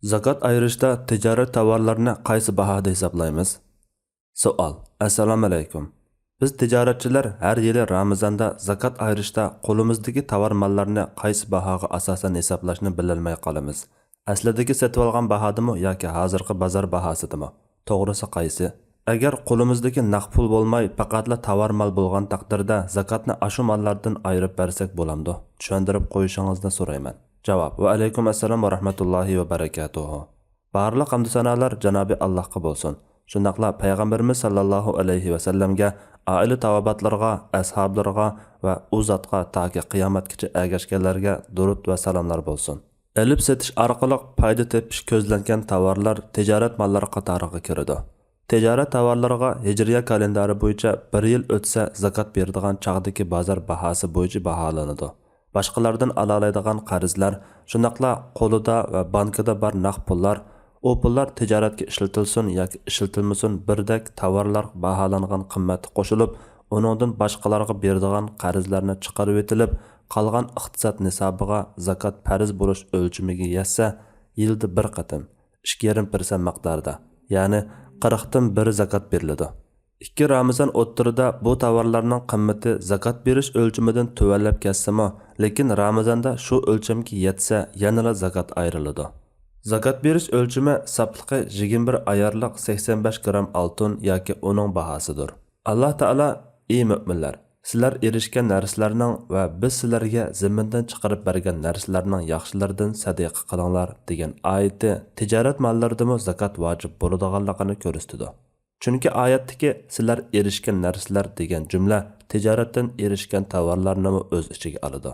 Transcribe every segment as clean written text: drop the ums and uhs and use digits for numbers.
Zakat ayırışda tijorat tovarlarini qaysi bahoda hisoblaymiz? Savol. Assalomu alaykum. Biz tijoratchilar har yili Ramazonda zakat ayirishda qo'limizdagi tovar mollarni qaysi bahoga asosan hisoblashni bilolmay qolamiz. Aslidagi sotib olgan bahodimi yoki hozirgi bozor bahosidimi? To'g'risi qaysi? Agar qo'limizdagi naqd pul bo'lmay, faqatla tovar mol bo'lgan taqdirda zakatni ashu mollardan ayirib bersak bo'lamdi? Tushuntirib qo'yishingizni so'rayman. Javob: Va alaykum assalom va rahmatullohi va barakatuhu. Barliq hamd sanolar Janobi Allohga bo'lsin. Shundaqla payg'ambarimiz sallallohu alayhi va sallamga, oila tavobatlarga, ashablarga va u zotga toki qiyomatgacha ergashganlarga durud va salomlar bo'lsin. Elib setish orqali foyda tepish ko'zlangan tovarlar tijorat mollari qatoriga kiradi. Tijorat tovarlariga hijriya kalendari bo'yicha 1 yil o'tsa zakat beradigan chaqdagi bozor bahosi bo'yicha baholanadi. Boshqalardan alolaydigan qarzlar, shunaqla qo'lida va bankada bor naqd pullar, u pullar tijoratga ishlatilsin yoki ishlatilmasin birdek tovarlar baholangan qimmati qo'shilib, uningdan boshqalarga beradigan qarzlarni chiqarib etilib, qolgan iqtisod nisobiga zakat farz bo'lish o'lchamiga yetsa, yilda bir qatim 2,5% miqdorida, ya'ni 40 dan 1 zakat beriladi. 2 Ramazon o'ttirida bu tovarlarning qimmati zakat berish o'lchamidan tuvanlab ketsami, lekin Ramazonda shu o'lchamga yetsa, yanada zakat ayriladi. Zakat berish o'lchami sapligi 21 ayarliq 85 gram oltin yoki uning bahosidir. Alloh taolo: "Ey mu'minlar, sizlar erishgan narsalarning va biz sizlarga zamindan chiqarib bergan narsalarning yaxshilaridan sadaqa qilinglar" degan oyati tijorat mollaridami zakat vojib bo'ladiganligini ko'rsatadi. Chunki oyatdagi sizlar erishgan narsalar degan jumla tijoratdan erishgan tovarlarni o'z ichiga oladi.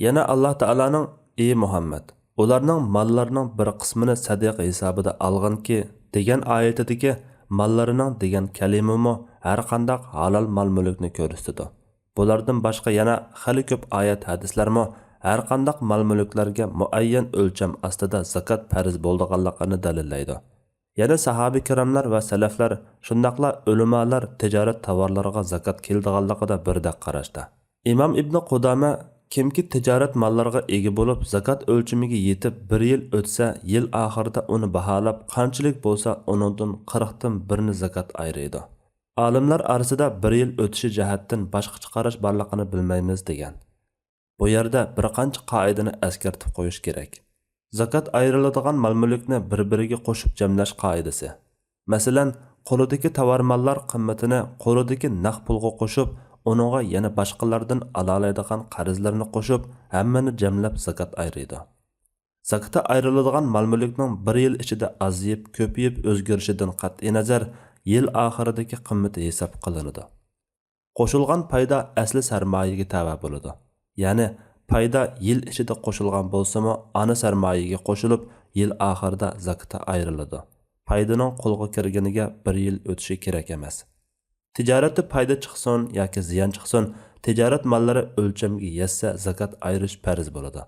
Yana Alloh taolaning: "Ey Muhammad, ularning mollarining bir qismini sadaqa hisobida olganki" degan oyatidagi mollarining degan kalimami har qanday halol mol-mulkni ko'rsatadi. Bulardan boshqa yana xali ko'p oyat hadislarmi har qanday mol-mulklarga muayyan o'lcham ostida zakat farz bo'lganligini dalillaydi. Yana sahabi kiramlar va salaflar, shundaqla ulamolar tijorat tovarlariga zakat keldiganligida birdek qarashdi. Imom Ibn Qudama: "Kimki tijorat mollariga ega bo'lib, zakat o'lchamiga yetib 1 yil o'tsa, yil oxirida uni baholab, qanchalik bo'lsa, uningdan 40 dan 1 zakat ayiradi." Olimlar orasida 1 yil o'tishi jihatdan boshqacha qarash borligini bilmaymiz degan. Bu yerda bir qancha qoidani eskartib qo'yish kerak. Zakat ayriladigan mol-mulkni bir-biriga qo'shib jamlash qoidasi. Masalan, qo'lidagi tovar mollar qimmatini qo'lidagi naqd pulga qo'shib, uningga yana boshqalardan alolaydigan qarzlarni qo'shib, hammani jamlab zakat ayiradi. Zakatda ayriladigan mol-mulkning 1 yil ichida aziyib, ko'payib o'zgarishidan qat'iy nazar, yil oxiridagi qimmati hisob qilinadi. Qo'shilgan foyda asli sarmoyaga tava bo'ladi. Ya'ni foyda yil ichida qo'shilgan bo'lsa-mu, ana sarmoyaga qo'shilib, yil oxirida zakatga ayriladi. Foydaning qo'lga kirganiga 1 yil o'tishi kerak emas. Tijoratda foyda chiqsin yoki ziyon chiqsin, tijorat mollari o'lchamga yetsa zakat ayirish farz bo'ladi.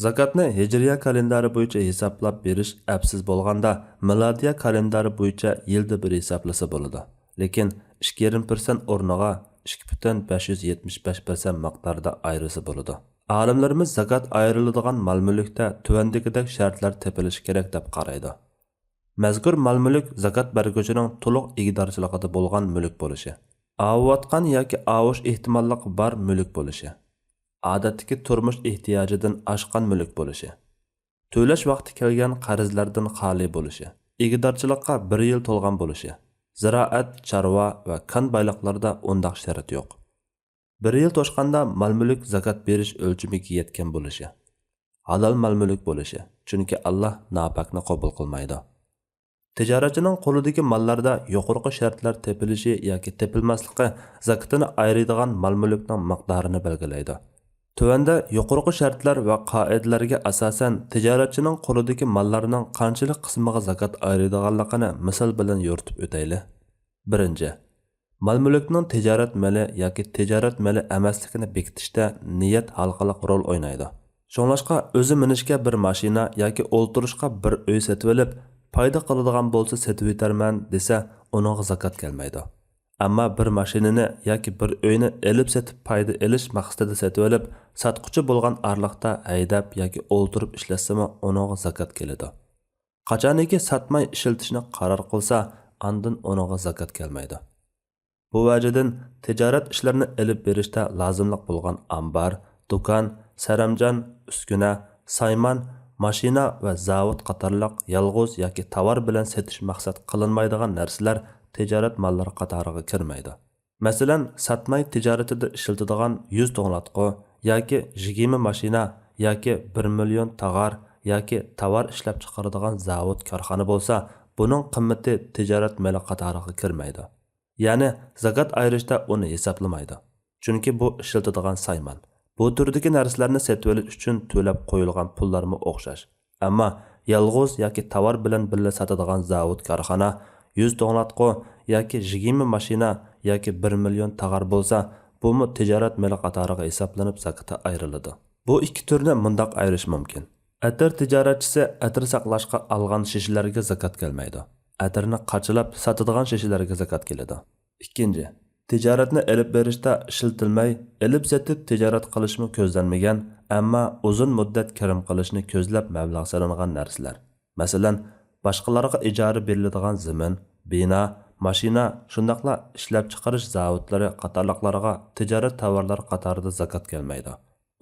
Zakatni hijriya kalendari bo'yicha hisoblab berish afsiz bo'lganda, milodiya kalendari bo'yicha yilda bir hisoblasa bo'ladi. Lekin 2,5% o'rniga 2,575% miqdorda ayirsa bo'ladi. Olimlarimiz zakat ayriladigan mol-mulkda tuvandagidek shartlar tepilishi kerak deb qaraydi. Mazkur mol-mulk zakat berguvchining to'liq igdorchiligida bo'lgan mulk bo'lishi, avayotgan yoki avish ehtimolligi bor mulk bo'lishi, odatdagi turmush ehtiyojidan oshgan mulk bo'lishi, to'lash vaqti kelgan qarzlardan xoli bo'lishi, igdorchilikqa 1 yil to'lgan bo'lishi, ziroat, chorva va kon bayliqlarda undaq shart yo'q. 1 yil to'shqanda mol-mulk zakat berish o'lchamiga yetgan bo'lishi, halol mol-mulk bo'lishi, chunki Alloh nopokni qabul qilmaydi. Tijoratchining qo'lidagi mollarda yuqorqi shartlar tepilishi yoki tepilmasligi zakatini ayiradigan mol-mulkning miqdorini belgilaydi. Tuvanda yuqorqi shartlar va qoidalarga asosan tijoratchining qo'lidagi mollarining qanchalik qismiga zakat ayiradiganligini misol bilan yoritib o'taylik. 1. Mol-mulkning tijorat mali yoki tijorat mali emasligini bekitishda niyat halqaliq rol o'ynaydi. Shunglashqa o'zi minishga bir mashina yoki o'ltirishga bir uy sotib olib, foyda qiladigan bo'lsa sotib etarman desa, uningga zakat kelmaydi. Ammo bir mashinani yoki bir uyni elib sotib foyda elish maqsadida sotib olib, sotquchi bo'lgan orliqda haydab yoki o'ltirib ishlasimi, uningga zakat keladi. Qachoniki satmay ishlatishni qaror qilsa, andin uninga zakat kelmaydi. Bu vajidan tijorat ishlarini elib berishda lozimlik bo'lgan ambar, do'kon, saramjon, uskuna, saymon, mashina va zavod qatorliq yolg'iz yoki tovar bilan setish maqsad qilinmaydigan narsalar tijorat mollari qatoriga kirmaydi. Masalan, satmay tijoratida ishlatiladigan 100 to'nglatqi yoki 20 mashina yoki 1 million tog'ar yoki tovar ishlab chiqaradigan zavod korxona bo'lsa, buning qimmati tijorat moli qatoriga kirmaydi. Ya'ni zakat ayirishda uni hisoblamaydi. Chunki bu ishlatiladigan saymon. Bu turdagi narsalarni sotib olish uchun to'lab qo'yilgan pullarga o'xshash. Ammo yolg'iz yoki tovar bilan birga sotadigan zavod korxona 100 to'nglatqi yoki 20 mashina yoki 1 million tog'ar bo'lsa, bu tijorat moli qatoriga hisoblanib zakatga ayriladi. Bu ikki turni mundaq ayirish mumkin. Atir tijoratchisi atir saqlashga algan shishalarga zakat kelmaydi. Atirni qachilab sotadigan shishalarga zakat keladi. Ikkinchi, tijoratni elib berishda ishlatilmay, elib setib tijorat qilishmi ko'zlanmagan, ammo uzun muddat kirim qilishni ko'zlab mablag' solingan narsalar. Masalan, boshqalarga ijara beriladigan zamin, bino, mashina, shundaqla ishlab chiqarish zavodlari qatorliqlarga tijorat tovarlar qatorida zakat kelmaydi.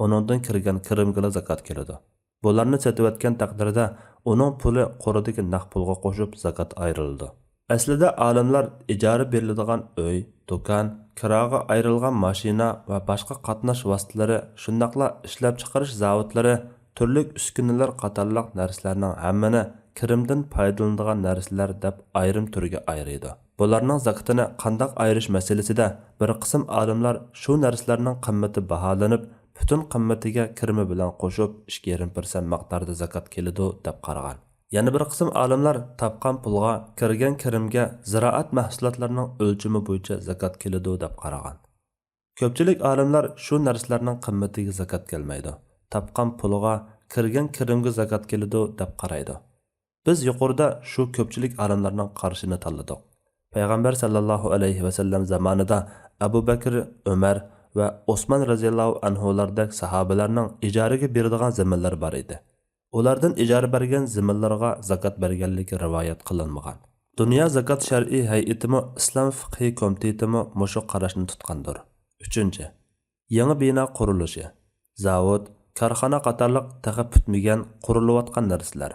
Uningdan kirgan kirimga zakat keladi. Bularni sotayotgan taqdirda uning puli qo'ridagi naq pulga qo'shib zakat ayriladi. Aslida olimlar ijara beriladigan uy, do'kon, kiroga ayrilgan mashina va boshqa qatnash vositalari, shundaqla ishlab chiqarish zavodlari, turli uskunalar qatorliq narsalarning hammani kirimdan foydalanadigan narsalar deb ayrim turga ayiradi. Bularning zakatini qanday ayirish masalasida bir qism olimlar shu narsalarning qimmati baholanib, butun qimmatiga kirimi bilan qo'shib 2,5% miqdorda zakat keladi deb qaragan. Yana bir qism olimlar topgan pulga, kirgan kirimga ziroat mahsulotlarining o'lchami bo'yicha zakat keladi deb qaragan. Ko'pchilik olimlar shu narsalarning qimmatiga zakat kelmaydi. Topgan pulga, kirgan kirimga zakat keladi deb qaraydi. Biz yuqorida shu ko'pchilik olimlarning qarashini tanladik. Payg'ambar sallallohu alayhi va sallam zamonida Abu Bakr, Umar va Osman radhiyallohu anhulardek sahobalarning ijaraga beradigan zaminlar bor edi. Ulardan ijara bergan zaminlarga zakat berganligi rivoyat qilinmagan. Dunyo zakat shar'iy hay'atimi Islom fiqhi komitetimi mushu qarashni tutgandir. 3. Yangi bino qurilishi. Zavod, korxona qatorliq taqa putmagan qurilayotgan narsalar.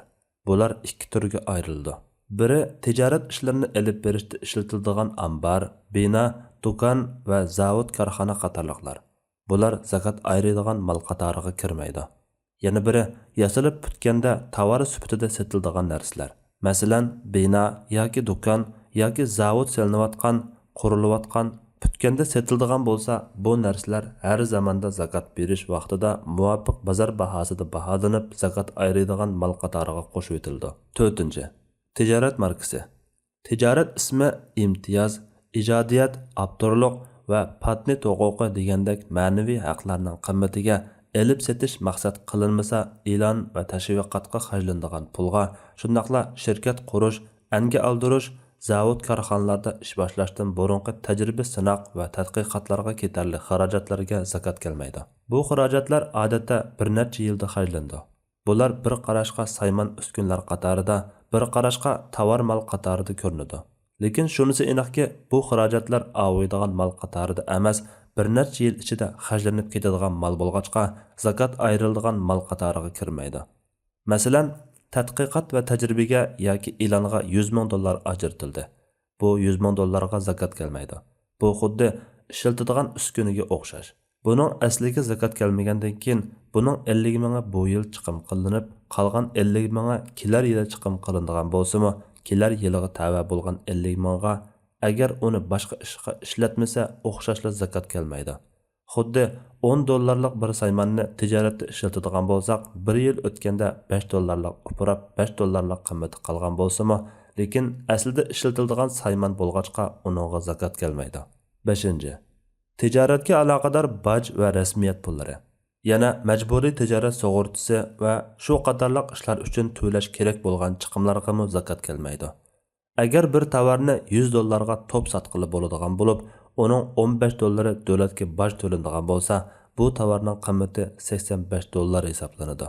Bular ikki turga ayrildi. Biri tijorat ishlarini elib berishda ishlatiladigan ambar, bino, do'kon va zavod korxona qatorliqlar. Bular zakat ayriladigan mol qatoriga kirmaydi. Yana biri yasalib putganda tovar sifatida sotiladigan narsalar. Masalan, bino yoki do'kon yoki zavod solinayotgan, qurilayotgan, putganda sotiladigan bo'lsa, bu narsalar har zamonda zakat berish vaqtida muvofiq bozor bahosida baholanib, zakat ayriladigan mol qatoriga qo'shib etildi. 4. Tijorat markasi. Tijorat ismi imtiyoz, ijodiyat, avtorlik va patent huquqi degandek ma'naviy haqlarning qimmatiga elib setish maqsad qilinmasa, e'lon va tashviqotga xarjlanadigan pulga, shundaqla shirkat qurish, anga aldirish, zavod korxonalarda ish boshlashdan burungi tajriba sinoq va tadqiqotlarga ketarli xarajatlarga zakat kelmaydi. Bu xarajatlar odatda bir necha yilda xarjlandi. Bular bir qarashqa saymon uskunlar qatorida, bir qarashqa tovar mol qatorida ko'rinadi. Lekin shunisi aniqki, bu xarajatlar avaydigan mol qatorida emas, bir necha yil ichida xarjlanib ketadigan mol bo'lg'achqa, zakat ayriladigan mol qatoriga kirmaydi. Masalan, tadqiqot va tajribaga yoki e'longa $100,000 ajratildi. Bu $100,000 zakat kelmaydi. Bu xuddi ishlatiladigan uskunaga o'xshash. Buning asliga zakat kelmagandan keyin buning 50,000 bu yil chiqim qilinib, qolgan 50,000 kelar yili chiqim qilinadigan bo'lsa-mu, kelar yiliga tava bo'lgan 50,000 agar uni boshqa ishga ishlatmasa, o'xshashla zakat kelmaydi. Xuddi $10 bir saymonni tijoratda ishlatadigan bo'lsak, 1 yil o'tganda $5 uprab $5 qimmati qolgan bo'lsa-mu, lekin aslida ishlatiladigan saymon bo'lg'achqa uningga zakat kelmaydi. 5. Tijoratga aloqador boj va rasmiyat pullari. Yana majburiy tijorat sug'urtasi va shu qatorliq ishlar uchun to'lash kerak bo'lgan chiqimlarga ham zakat kelmaydi. Agar bir tovarni $100 ga top sotqili bo'ladigan bo'lib, uning $15 davlatga boj to'lanadigan bo'lsa, bu tovarning qimmati $85 hisoblanadi.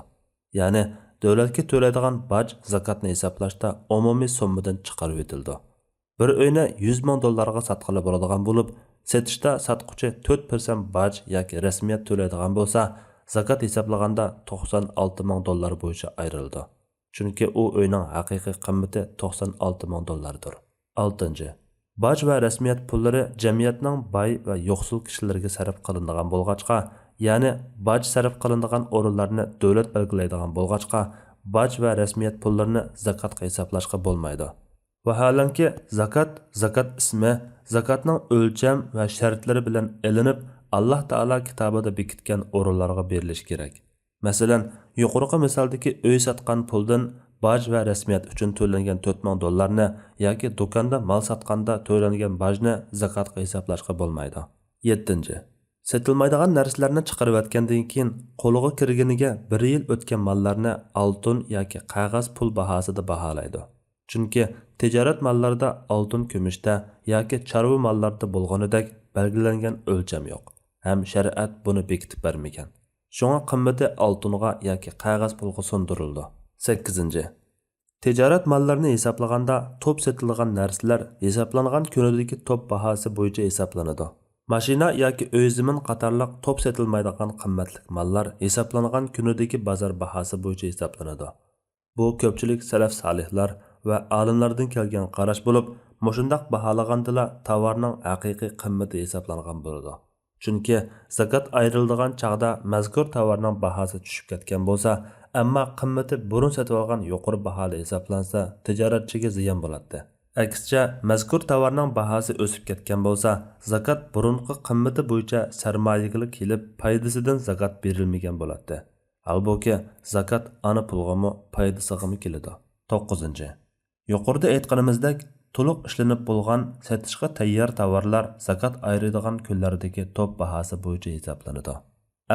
Ya'ni davlatga to'laydigan baj zakotni hisoblashda umumiy summadan chiqarib etildi. Bir uyni 100 ming dollarga sotqili bo'ladigan bo'lib, setishda sotquchi 4% baj yoki rasmiyat to'laydigan bo'lsa, zakot hisoblaganda 96 ming dollar bo'yicha ayrildi. Chunki u uyning haqiqiy qiymati 96 ming dollardir. 6. Baj va rasmiyat pullari jamiyatning boy va yo'qsul kishilarga sarf qilinadigan bo'lg'achqa, ya'ni baj sarf qilinadigan o'rinlarni davlat belgilaydigan bo'lg'achqa, baj va rasmiyat pullarini zakotga hisoblashga bo'lmaydi. Vaholanki zakot ismi, zakotning o'lcham va shartlari bilan elinib, Alloh taolo kitobida bekitgan o'rinlarga berilishi kerak. Masalan, yuqorqi misaldagi uy sotgan puldan baj va rasmiyat uchun to'langan 4 ming dollarni yoki do'konda mol sotganda to'langan bajni zakotga hisoblashga bo'lmaydi. 7. Setilmaydigan narsalarni chiqarib o'tgandan keyin qo'liga kirganiga 1 yil o'tgan mollarni oltin yoki qog'oz pul bahosida baholaydi. Chunki tijorat mollarida oltin kumushda yoki chorva mollarda bo'lganidek belgilangan o'lcham yo'q. Ham shariat buni bekitib bermagan. Shunga qimmati oltinga yoki qog'oz pulga so'ndirildi. 8. Tijorat mollarini hisoblaganda to'p setilgan narsalar hisoblangan kunidagi to'p bahosi bo'yicha hisoblanadi. Mashina yoki uy zamin qatorliq to'p setilmaydigan qimmatli mollar hisoblangan kunidagi bozor bahosi bo'yicha hisoblanadi. Bu ko'pchilik salaf solihlar va olimlardan kelgan qarash bo'lib, mushundaq baholagandala tovarning haqiqiy qimmati hisoblangan bo'ladi. Chunki zakot ayriladigan chaqda mazkur tovarning bahosi tushib ketgan bo'lsa, ammo qimmati burun sotib olgan yuqori baholi hisoblansa, tijoratchiga ziyon bo'ladi. Aksicha, mazkur tovarning bahosi o'sib ketgan bo'lsa, zakot burunqi qimmati bo'yicha sarmoyaga kelib, foydasidan zakot berilmagan bo'ladi. Halbuki zakot ana pulg'imi, foydasiga keladi. 9. Yuqorida aytganimizdek, to'liq ishlanib bo'lgan sotishga tayyor tovarlar zakot ayriladigan kunlardagi to'p bahosi bo'yicha hisoblanadi.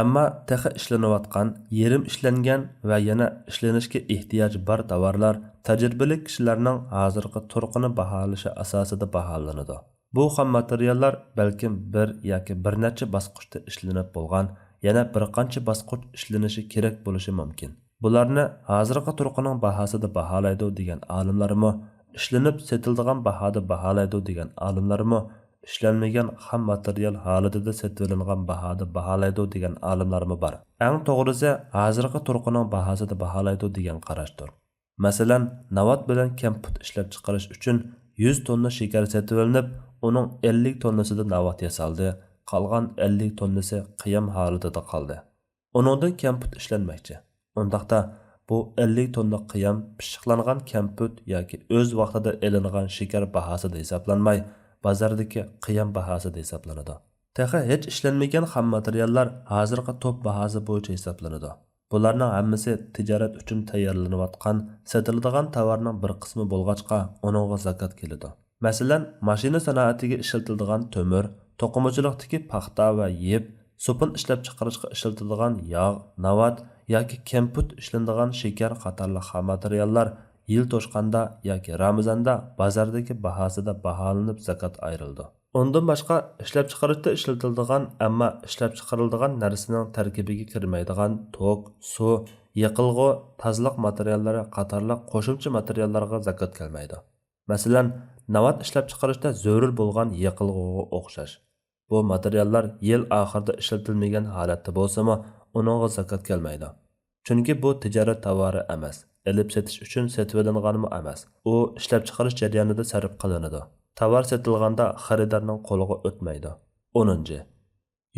Ammo texi ishlanayotgan, yerim ishlangan va yana ishlanishga ehtiyoj bor tovarlar tajribali kishilarning hozirgi turqini baholashi asosida baholanadi. Bu ham materiallar balkim bir yoki bir necha bosqichda ishlanib bo'lgan, yana bir qancha bosqich ishlanishi kerak bo'lishi mumkin. Bularni hozirgi turqining bahosida baholaydi degan olimlarmi, ishlanib setiladigan bahoda baholaydi degan olimlarmi, ishlanmagan ham material holatida setilingan bahoda baholaydi degan olimlarmi bor. Eng to'g'risi hozirgi turqining bahosida baholaydi degan qarashdir. Masalan, navat bilan kamput ishlab chiqarish uchun 100 tonna shakar setilinib, uning 50 tonnasida navat yasaldi, qolgan 50 tonnasi qiyam holatida qoldi. Uningdan kamput ishlanmoqchi. Undaqda bu 50 tonna qiyam pishiqlangan kamput yoki o'z vaqtida elingan shakar bahosida hisoblanmay, bozordagi qiyam bahosida hisoblanadi. Texi hech ishlanmagan ham materiallar hozirgi to'p bahosi bo'yicha hisoblanadi. Bularning hammasi tijorat uchun tayyorlanayotgan, sotiladigan tovarning bir qismi bo'lg'achqa, uningga zakot keladi. Masalan, mashina sanoatiga ishlatiladigan to'mir, to'qimachilikdagi paxta va yeb, so'pin ishlab chiqarishga ishlatiladigan yog', navat yoki kamput ishlanadigan shakar qatorli ham materiallar yil to'shqanda yoki Ramazonda bozordagi bahosida baholanib zakot ayrildi. Undan boshqa ishlab chiqarishda ishlatiladigan, ammo ishlab chiqariladigan narsaning tarkibiga kirmaydigan tok, suv, yiqilg'i, tozaliq materiallari qatorli qo'shimcha materiallarga zakot kelmaydi. Masalan, navat ishlab chiqarishda zarur bo'lgan yiqilg'iga o'xshash. Bu materiallar yil oxirida ishlatilmagan holatda bo'lsa-mu, uningga zakot kelmaydi. Chunki bu tijorat tovari emas. Elib setish uchun setilinganmi emas. U ishlab chiqarish jarayonida sarf qilinadi. Tovar setilganda xaridorning qo'liga o'tmaydi. 10.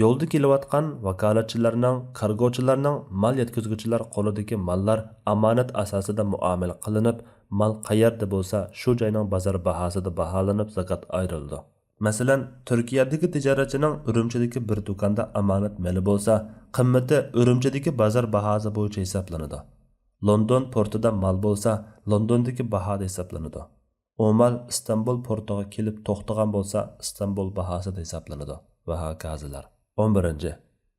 Yo'lda kelayotgan vakolatchilarning, kargochilarning, mal yetkazuvchilar qo'lidagi mollar omonat asosida muomala qilinib, mal qayerda bo'lsa, shu joyning bozor bahosida baholanib zakot ayrildi. Masalan, Turkiyadagi tijoratchining Urumchidagi bir do'konda omonat mali bo'lsa, qimmati Urumchidagi bozor bahosi bo'yicha hisoblanadi. London portida mal bo'lsa, Londondagi bahoda hisoblanadi. U mal Istanbul portiga kelib to'xtagan bo'lsa, Istanbul bahosida hisoblanadi va hokazolar. 11.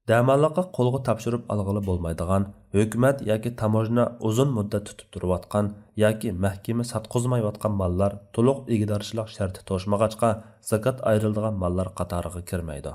Da'malliqqa qo'lga topshirib olg'ili bo'lmaydigan, hukumat yoki tamojna uzun muddat tutib turayotgan yoki mahkama sotqizmayotgan mollar to'liq egdorchilik sharti to'shmag'achqa zakot ayriladigan mollar qatoriga kirmaydi.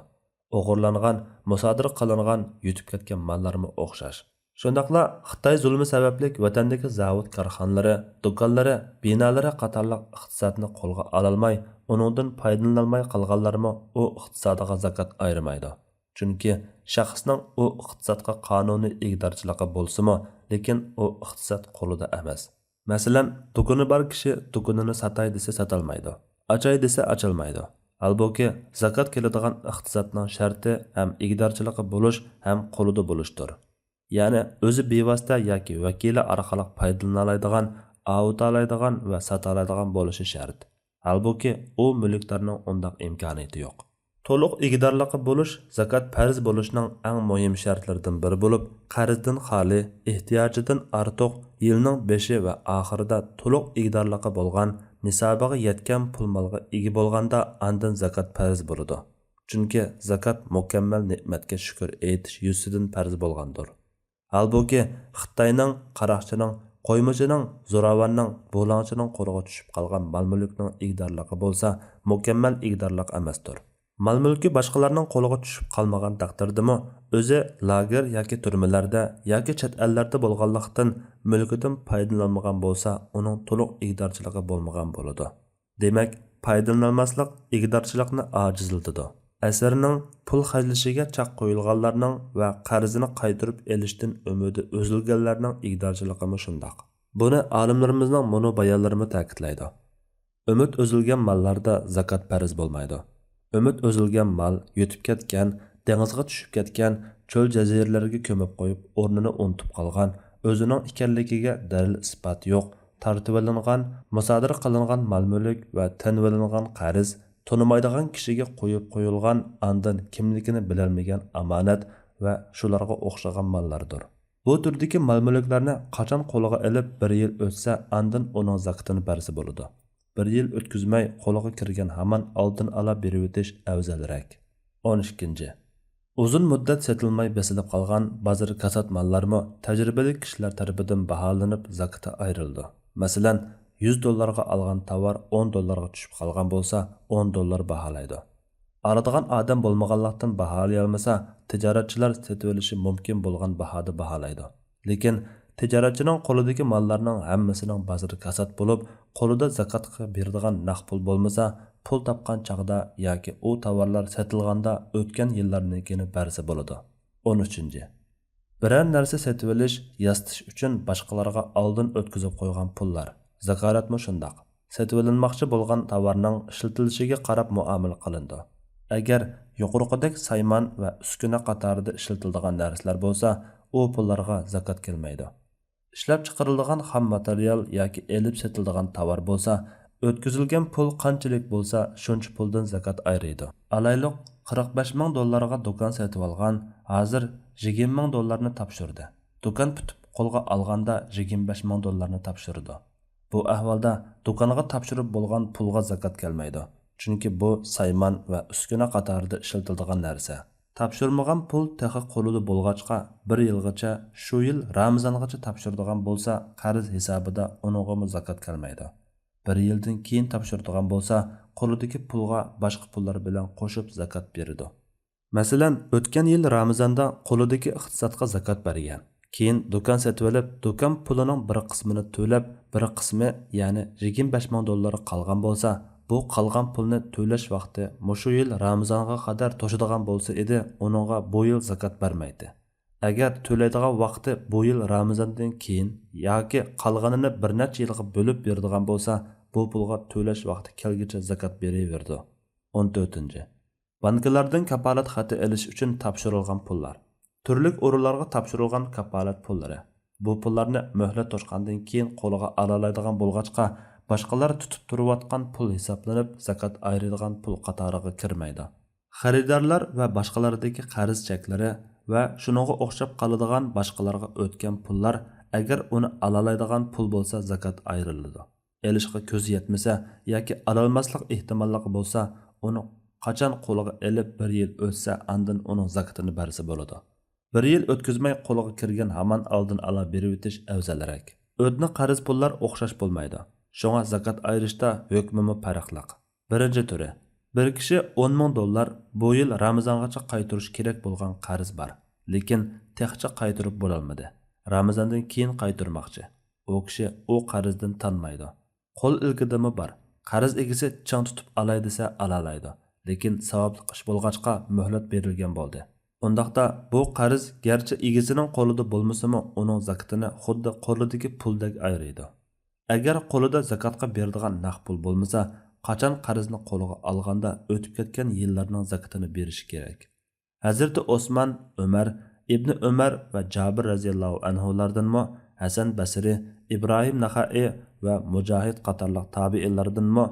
O'g'irlangan, musodir qilingan, yutib ketgan mollarmi o'xshash. Shundaqla Xitoy zulmi sababli vatandagi zavod korxonalari, do'konlari, binolari qatorliq iqtisodni qo'lga ololmay, uningdan foydalanolmay qolganlarmi u iqtisodiga zakot ayirmaydi. Chunki shaxsning u iqtisodga qonuniy egdorchiligi bo'lsa-mu, lekin u iqtisod qo'lida emas. Masalan, do'koni bor kishi do'konini sotay desa sotolmaydi, ochay desa ocholmaydi. Halbuki zakot keladigan iqtisodning sharti ham egdorchiligi bo'lish, ham qo'lida bo'lishdir. Ya'ni o'zi bevosita yoki vakili orqali foydalana oladigan, va sota oladigan bo'lishi shart. Halbuki u mulkdorning undaq imkoniyati yo'q. To'liq egdorligi bo'lish zakot farz bo'lishning eng muhim shartlaridan biri bo'lib, qarzdan xoli, ehtiyojidan ortiq, yilning beshi va oxirida to'liq egdorligi bo'lgan, nisobiga yetgan pul molga ega bo'lganda andin zakot farz bo'ladi. Chunki zakot mukammal ne'matga shukr etish yuzidan farz bo'lgandir. Halbuki Xitoyning, qaroqchining, qo'ymachining, zo'ravonning, bo'lonchining qo'liga tushib qolgan mol-mulkning egdorligi bo'lsa, mukammal egdorlik emasdir. Mol-mulki boshqalarning qo'liga tushib qolmagan taqdirdami, o'zi lager yoki turmalarda yoki chet ellarda bo'lganlikdan mulkidan foydalanmagan bo'lsa, uning to'liq egdorchiligi bo'lmagan bo'ladi. Demak, foydalanmaslik egdorchilikni ojizlatadi. Asarning pul xajlishiga chaq qo'yilganlarning va qarzini qaytarib elishdan umidi o'zilganlarning egdorchiligi shundoq. Buni olimlarimizning mono bayonlarida ta'kidlaydi. Umid o'zilgan mollarda zakot farz bo'lmaydi. Umid o'zilgan mol yetib ketgan, dengizga tushib ketgan, cho'l jaziralarga ko'mib qo'yib, o'rnini unutib qolgan, o'zining ekanligiga dalil isbot yo'q, tartib olingan, musodir qilingan mol-mulk va tanvilingan qarz, tonimaydigan kishiga qo'yib qo'yilgan, andin kimligini bilolmagan amonat va shularga o'xshagan mollardir. Bu turdagi mol-mulklarni qachon qo'liga olib 1 yil o'tsa, andin uning zakotini bersa bo'ladi. 1 yil o'tkazmay qo'liga kirgan hamon oldin ola berib o'tish afzalroq. 12. Uzun muddat sotilmay besilib qolgan bozor kasat mollarmi tajribali kishilar tomonidan baholanib zakotga ayrildi. Masalan, $100 algan tovar $10 tushib qolgan bo'lsa, $10 baholaydi. Aradigan odam bo'lmaganlikdan baholay olmasa, tijoratchilar sotib olishi mumkin bo'lgan bahoda baholaydi. Lekin tijoratchining qo'lidagi mollarning hammasining bozori kasat bo'lib, qo'lida zakotga beradigan naqd pul bo'lmasa, pul topgan chaqda yoki u tovarlar sotilganda o'tgan yillarnikini bersa bo'ladi. 13. Biror narsa sotib olish, yastish uchun boshqalarga oldin o'tkazib qo'ygan pullar. Zakaratmi shundoq. Sotib olinmoqchi bo'lgan tovarning ishlatilishiga qarab muomala qilindi. Agar yuqoridagi saymon va uskuna qatorida ishlatiladigan narsalar bo'lsa, u pullarga zakot kelmaydi. Ishlab chiqariladigan xom material yoki elib sotiladigan tovar bo'lsa, o'tkazilgan pul qanchalik bo'lsa, shuncha puldan zakot ayriydi. Alayliq $45,000 ga do'kon sotib olgan, hozir $20,000 topshirdi. Do'kon putib qo'lga olganda $25,000 topshirdi. Bu ahvolda do'konga topshirib bo'lgan pulga zakot kelmaydi. Chunki bu saymon va uskuna qatorida ishlatiladigan narsa. Topshirmagan pul texi qo'lida bo'lg'achqa 1 yilgacha, shu yil Ramazongacha topshiradigan bo'lsa, qarz hisobida uningga zakot kelmaydi. 1 yildan keyin topshiradigan bo'lsa, qo'lidagi pulga boshqa pullar bilan qo'shib zakot beradi. Masalan, o'tgan yil Ramazonda qo'lidagi iqtisodga zakot bergan. Keyin do'kon sotib olib, do'kon pulining bir qismini to'lab, bir qismi, ya'ni $25,000 qolgan bo'lsa, bu qolgan pulni to'lash vaqti mushu yil Ramazonga qadar to'shadigan bo'lsa edi, uningga bu yil zakot bermaydi. Agar to'laydigan vaqti bu yil Ramazondan keyin yoki qolganini bir necha yilga bo'lib beradigan bo'lsa, bu pulga to'lash vaqti kelguncha zakot beraverdi. 14. Banklardan kapolat xati olish uchun topshirilgan pullar. Turli o'rinlarga topshirilgan kapolat pullari. Bu pullarni muhlat to'shqandan keyin qo'liga ololadigan bo'lg'achqa, boshqalar tutib turayotgan pul hisoblanib, zakot ayriladigan pul qatoriga kirmaydi. Xaridorlar va boshqalardagi qarz cheklari va shuningga o'xshab qoladigan boshqalarga o'tgan pullar, agar uni ololadigan pul bo'lsa, zakot ayriladi. Elishga ko'zi yetmasa yoki ololmaslik ehtimolligi bo'lsa, uni qachon qo'liga elib 1 yil o'tsa, andin uning zakotini bersa bo'ladi. 1 yil o'tkazmay qo'liga kirgan hamon oldin ola berib o'tish afzalroq. O'tni qarz pullar o'xshash bo'lmaydi. Shunga zakot ayrishda hukmi farqliq. Birinchi turi. Bir kishi $10,000 bu yil Ramazongacha qaytarish kerak bo'lgan qarz bor, lekin texcha qaytarib bo'la olmadi. Ramazandan keyin qaytarmoqchi. U kishi u qarzdan tanmaydi. Qo'l ilkidimi bor. Qarz egisi chang tutib olay desa olalaydi. Lekin savobli ish bo'lg'achqa muhlat berilgan bo'ldi. Undaqda bu qarz garchi egisining qo'lida bo'lmasa-mu, uning zakatini xuddi qo'lidagi puldek ayiradi. Agar qo'lida zakatga beradigan naqd pul bo'lmasa, qachon qarzni qo'liga olganda o'tib ketgan yillarning zakatini berish kerak. Hazrati Osman, Umar, Ibn Umar va Jabir radhiyallohu anhulardanmi, Hasan Basri, İbrahim Naxai va Mujohid qatorliq tabiinlardanmi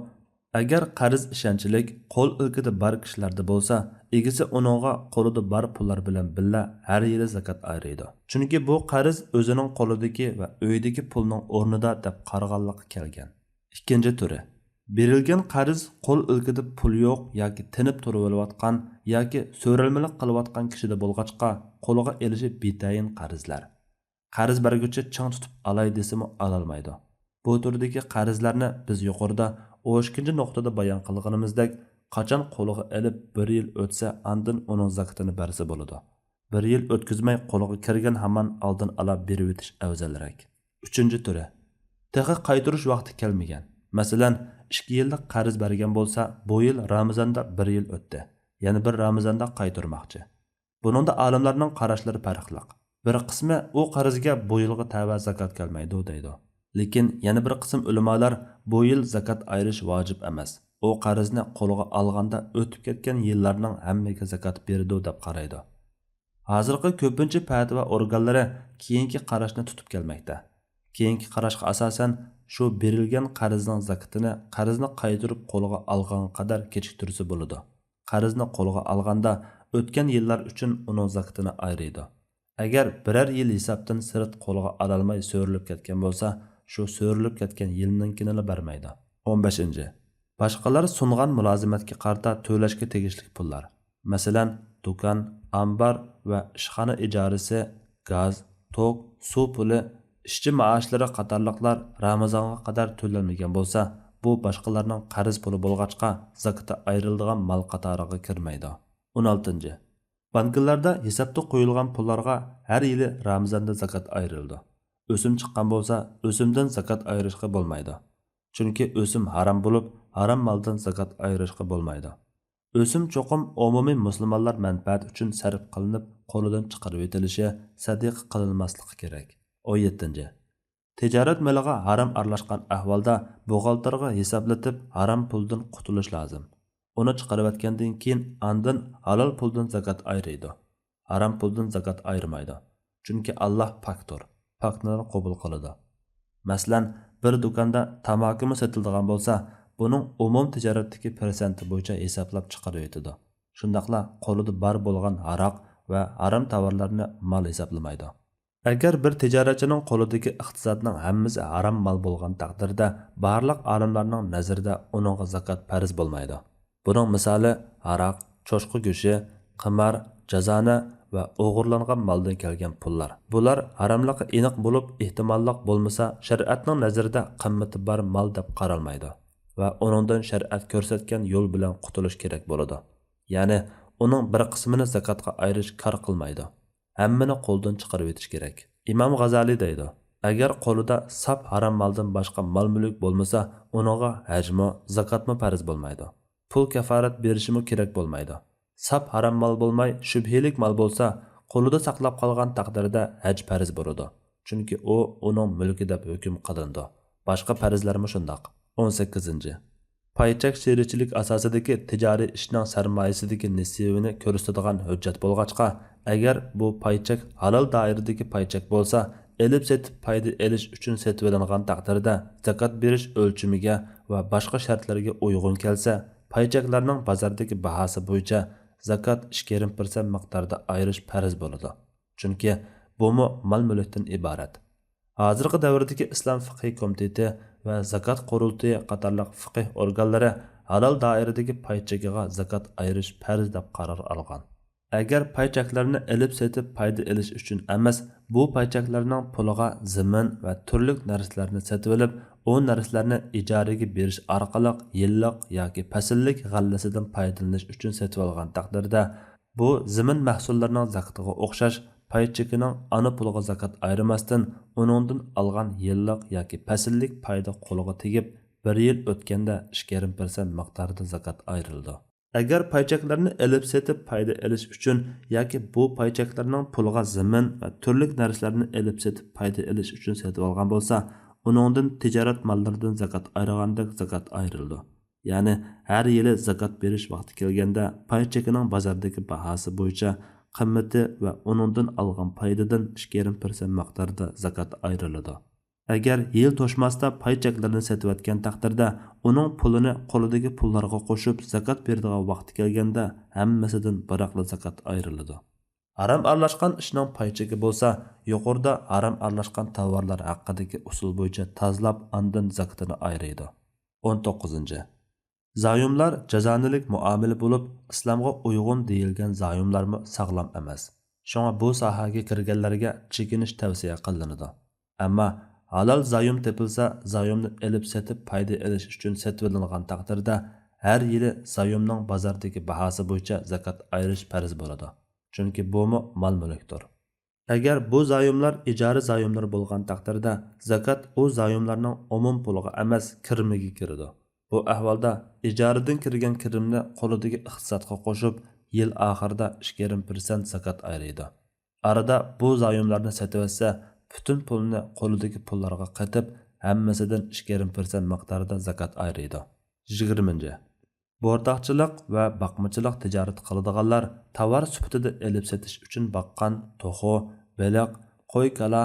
agar qarz ishonchlik qo'l ilkida bor kishilarda bo'lsa, egisi uningga qo'lida bor pullar bilan billa har yili zakat ayiradi. Chunki bu qarz o'zining qo'lidagi va uydagi pulning o'rnida deb qarag'anliqqa kelgan. Ikkinchi turi. Berilgan qarz qo'l ilkida pul yo'q yoki tinib turib olayotgan yoki so'ralmalik qilayotgan kishida bo'lg'achqa qo'liga elishi betayin qarzlar. Qarz berguvchi chang tutib olay desimi ololmaydi. Bu turdagi qarzlarni biz yuqorida 12 nuqtada bayon qilganimizdek, qachon qo'liga elib 1 yil o'tsa, andin uning zakatini bersa bo'ladi. 1 yil o'tkazmay qo'liga kirgan hamon oldin olib berib o'tish afzalroq. 3-turi. Texi qaytarish vaqti kelmagan. Masalan, 2 yillik qarz bergan bo'lsa, bu yil Ramazonda 1 yil o'tdi. Yana bir Ramazonda qaytarmoqchi. Buningda olimlarning qarashlari farqli. Bir qismi u qarzga bu yilga tava zakat kelmaydi deydi. Lekin yana bir qism ulamolar bu yil zakat ayirish vojib emas. U qarzni qo'liga olganda o'tib ketgan yillarning hammaga zakat beradi deb qaraydi. Hozirgi ko'pincha fatvo organlari keyingi qarashni tutib kelmoqda. Keyingi qarashga asosan shu berilgan qarzning zakatini qarzni qaytarib qo'liga olgan qadar kechiktirsa bo'ladi. Qarzni qo'liga olganda o'tgan yillar uchun uning zakatini ayiradi. Agar biror yil hisobdan sirt qo'liga ololmay so'rilib ketgan bo'lsa, shu so'rilib ketgan yilninkinini bermaydi. 15. Boshqalar sungan mulozimatga qarta to'lashga tegishli pullar. Masalan, do'kon, ambar va ishxona ijorasi, gaz, tok, suv puli, ishchi maoshlari qatorliqlar Ramazonga qadar to'lanmagan bo'lsa, bu boshqalarning qarz puli bo'lg'achqa zakati ayriladigan mol qatoriga kirmaydi. 16. Banklarda hisobda qo'yilgan pullarga har yili Ramazonda zakat ayrildi. O'sim chiqqan bo'lsa, o'simdan zakat ayirishga bo'lmaydi. Chunki o'sim harom bo'lib, harom moldan zakat ayirishga bo'lmaydi. O'sim cho'qim umumiy musulmonlar manfaati uchun sarf qilinib, qo'lidan chiqarib etilishi, sadiq qilinmasligi kerak. 17. Tijorat maliga harom aralashgan ahvolda buxgalterga hisoblatib harom puldan qutulish lozim. Uni chiqarib etgandan keyin andin halol puldan zakat ayiradi. Harom puldan zakat ayirmaydi. Chunki Alloh pokdir. Pokni qabul qiladi. Masalan, bir do'konda tamokimi sotiladigan bo'lsa, buning umum tijoratdagi persenti bo'yicha hisoblab chiqarib etadi. Shundaqla qo'lida bor bo'lgan aroq va harom tovarlarni mol hisoblamaydi. Agar bir tijoratchining qo'lidagi iqtisodning hammasi harom mol bo'lgan taqdirda, barliq olimlarning nazarida uningga zakat farz bo'lmaydi. Buning misoli aroq, cho'chqa go'shi, qimor, jazona va o'g'irlangan moldan kelgan pullar. Bular haromligi aniq bo'lib, ehtimolliq bo'lmasa, shariatning nazarida qimmati bor mol deb qaralmaydi va uningdan shariat ko'rsatgan yo'l bilan qutulish kerak bo'ladi. Ya'ni, uning bir qismini zakatga ayirish kor qilmaydi. Hammani qo'ldan chiqarib etish kerak. Imom G'azali deydi: agar qo'lida sap harom moldan boshqa mol-mulk bo'lmasa, uningga hajmi, zakatmi farz bo'lmaydi. Pul kafarat berishimi kerak bo'lmaydi. Sap harom mol bo'lmay, shubhilik mol bo'lsa, qo'lida saqlab qolgan taqdirda haj farz bo'ladi. Chunki u uning mulki deb hukm qilindi. Boshqa farzlarmi shundoq. 18. Paychak sherikchilik asosidagi tijoriy ishning sarmoyasidagi nisbini ko'rsatadigan hujjat bo'lg'achqa, agar bu paychak halol doiradagi paychak bo'lsa, elib setib foyda olish uchun setib olingan taqdirda zakat berish o'lchimiga va boshqa shartlarga uyg'un kelsa, paychaklarning bozordagi bahosi bo'yicha zakat 2,5% miqdorda ayirish farz bo'ladi. Chunki bu mol-mulkdan iborat. Hozirgi davrdagi Islom fiqh komiteti va zakat qurultiyi qatorliq fiqh organlari halol doiradagi paychakiga zakat ayirish farz deb qaror olgan. Agar paychaklarni elib setib foyda olish uchun emas, bu paychaklarning puliga zimin va turli narsalarni setib olib, o narsalarni ijaraga berish orqali yillik yoki fasllik g'allasidan foydalanish uchun setib olgan taqdirda, bu zimin mahsullarining zakatiga o'xshash pay chekining ana puliga zakat ayırmasdan uningdan algan yillik yoki fasllik payda qo'liga tegib 1 yil o'tganda 2,5% miqdorida zakat ayrildi. Agar paychaklarni elib setib payda elish uchun yoki bu paychaklarning pulga zimin va turli narsalarni elib setib payda elish uchun setib olgan bo'lsa, uningdan tijorat mollaridan zakat ayirgandek zakat ayrildi. Ya'ni har yili zakat berish vaqti kelganda paychakining bozordagi bahosi bo'yicha qimmati va uningdan olgan paydadan 2,5% miqdorida zakat ayriladi. Agar yil to'shmasda paychaklarni setayotgan taqdirda uning pulini qo'lidagi pullarga qo'shib zakat beradigan vaqti kelganda hammasidan biroqli zakat ayriladi. Haram aralashgan ishning paychagi bo'lsa, yuqorida haram aralashgan tovarlar haqidagi usul bo'yicha tozalab ondan zakatini ayiradi. 19. Zayumlar jazonilik muomala bo'lib, islomga uyg'un deyilgan zayumlarmi sog'lom emas. Shunga bu sohaga kirganlarga chekinish tavsiya qilinadi. Ammo halal zayum tepilsa, zayumni elib setib payda elish uchun setvilingan taqdirda har yili zayumning bozordagi bahosi bo'yicha zakat ayirish farz bo'ladi. Chunki bu mol-mulkdir. Agar bu zayumlar ijara zayumlar bo'lgan taqdirda zakat o zayumlarning umum puliga emas, kirimiga kiradi. Bu ahvolda ijaradan kirgan kirimni qo'lidagi iqtisodga qo'shib, yil oxirida 2,5% zakat ayiradi. Arada bu zayumlarni setaversa, bütün pulni qo'lidagi pullarga qatib, hammasidan 2,5% miqdorida zakat ayiradi. 20. O'rtoqchilik va baqmachilik tijorat qiladiganlar tovar sifatida elib setish uchun baqqan to'xo, baliq, qo'y kala,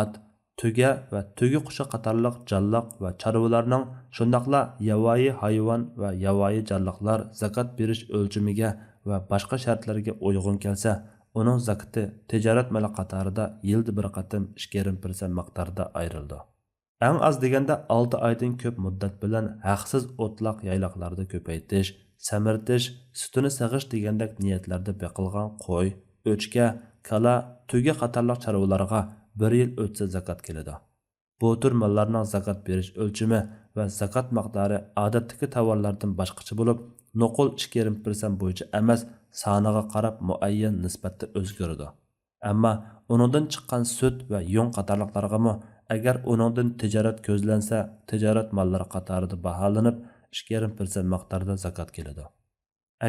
at, tuga va tugi qushi qatorliq jonliq va chorvalarning shundaqla yovvoyi hayvon va yovvoyi jonliqlar zakat berish o'lchamiga va boshqa shartlarga uyg'un kelsa, uning zakati tijorat mali qatorida yilda bir qatim 2,5% miqdorida ayrildi. Eng az deganda 6 oydan ko'p muddat bilan haqsiz o'tloq yayloqlarda ko'paytirish, samirtish, sutini sag'ish degandek niyatlarda beqilgan qo'y, o'chka, kala, tuga qatorliq chorvalarga 1 yil o'tsa zakat keladi. Bu tür mallarning zakat berish o'lchami va zakat miqdori odatdagi tovarlardan boshqacha bo'lib, nuqul 2,5% bo'yicha emas, soniga qarab muayyan nisbatda o'zgaradi. Ammo uningdan chiqqan sut va yung qatorliqlarga agar uningdan tijorat ko'zlansa, tijorat mollari qatorida baholanib 2,5% miqdorida zakat keladi.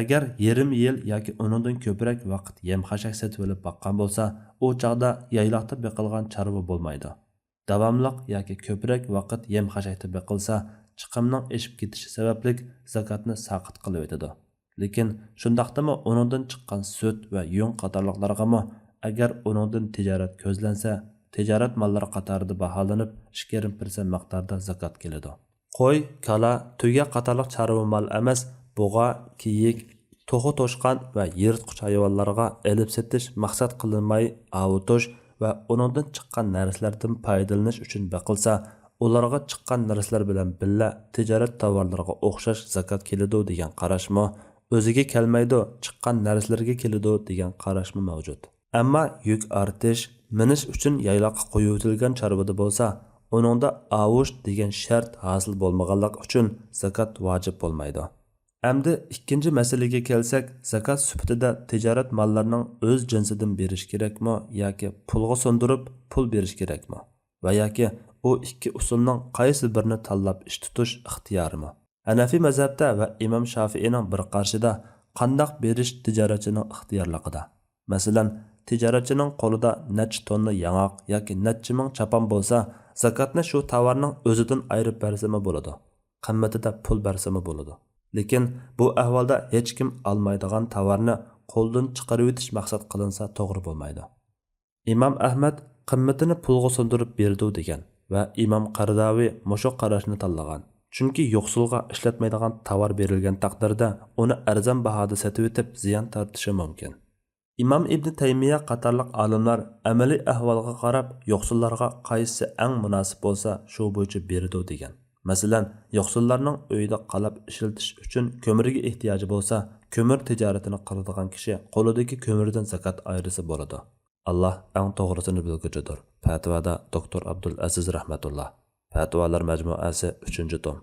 Agar yarim yil yoki uningdan ko'proq vaqt yem-xashak setib olib baqqan bo'lsa, u chaqda yayloqda beqilgan chorva bo'lmaydi. Davomliq yoki ko'proq vaqt yem-xashakda beqilsa, chiqimning eshib ketishi sababli zakatni saqit qilib o'tadi. Lekin shundaqdimi uningdan chiqqan sut va yung qatorliqlarga agar uningdan tijorat ko'zlansa, tijorat mollari qatorida baholanib 2,5% miqdorida zakat keladi. Qo'y, kala, tuya qatorliq chorva mol emas, buğa, kiyik, to'xu to'shqan va yirtqich hayvonlarga elib setish maqsad qilinmay avtosh va uningdan chiqqan narsalardan foydalanish uchun beqilsa, ularga chiqqan narsalar bilan billa tijorat tovarlariga o'xshash zakat keladi degan qarashmi, o'ziga kelmaydi, chiqqan narsalarga keladi degan qarashmi mavjud. Ammo yuk artish, minish uchun yayloqqa qo'yib o'tilgan chorvada bo'lsa, uningda avush degan shart hosil bo'lmaganlik uchun zakat vojib bo'lmaydi. Endi ikkinchi masalaga kelsak, zakat sifatida tijorat mollarining o'z jinsidan berish kerakmi yoki pulga so'ndirib pul berish kerakmi? Va yoki u ikki usulning qaysi birini tanlab ish tutish ixtiyorimi? Hanafi mazhabda va Imom Shafiining bir qarshida qandoq berish tijoratchining ixtiyorligida. Masalan, tijoratchining qo'lida necha tonna yangoq yoki necha ming chapon bo'lsa, zakatni shu tovarning o'zidan ayirib bersami bo'ladi. Qimmatida pul bersami bo'ladi. Lekin bu ahvolda hech kim olmaydigan tovarni qo'ldan chiqarib o'tish maqsad qilinsa to'g'ri bo'lmaydi. Imom Ahmad qimmatini pulga so'ndirib berdi degan va Imom Qardaviy mushu qarashni tanlagan. Chunki yo'qsulga ishlatmaydigan tovar berilgan taqdirda uni arzon bahoda sotib o'tib ziyon tortishi mumkin. Imom Ibn Taymiya qatorliq olimlar amaliy ahvolga qarab yo'qsullarga qaysi eng munosib bo'lsa, shu bo'yicha berdi degan. Masalan, yo'qsullarning uyida qalab ishiltish uchun ko'mirga ehtiyoji bo'lsa, ko'mir tijoratini qiladigan kishi qo'lidagi ko'mirdan zakat ayirsa bo'ladi. Allah eng to'g'risini bilguchidir. Fatvoda Dr. Abdul Aziz rahmatullah. Fatvolar majmuasi 3-tom.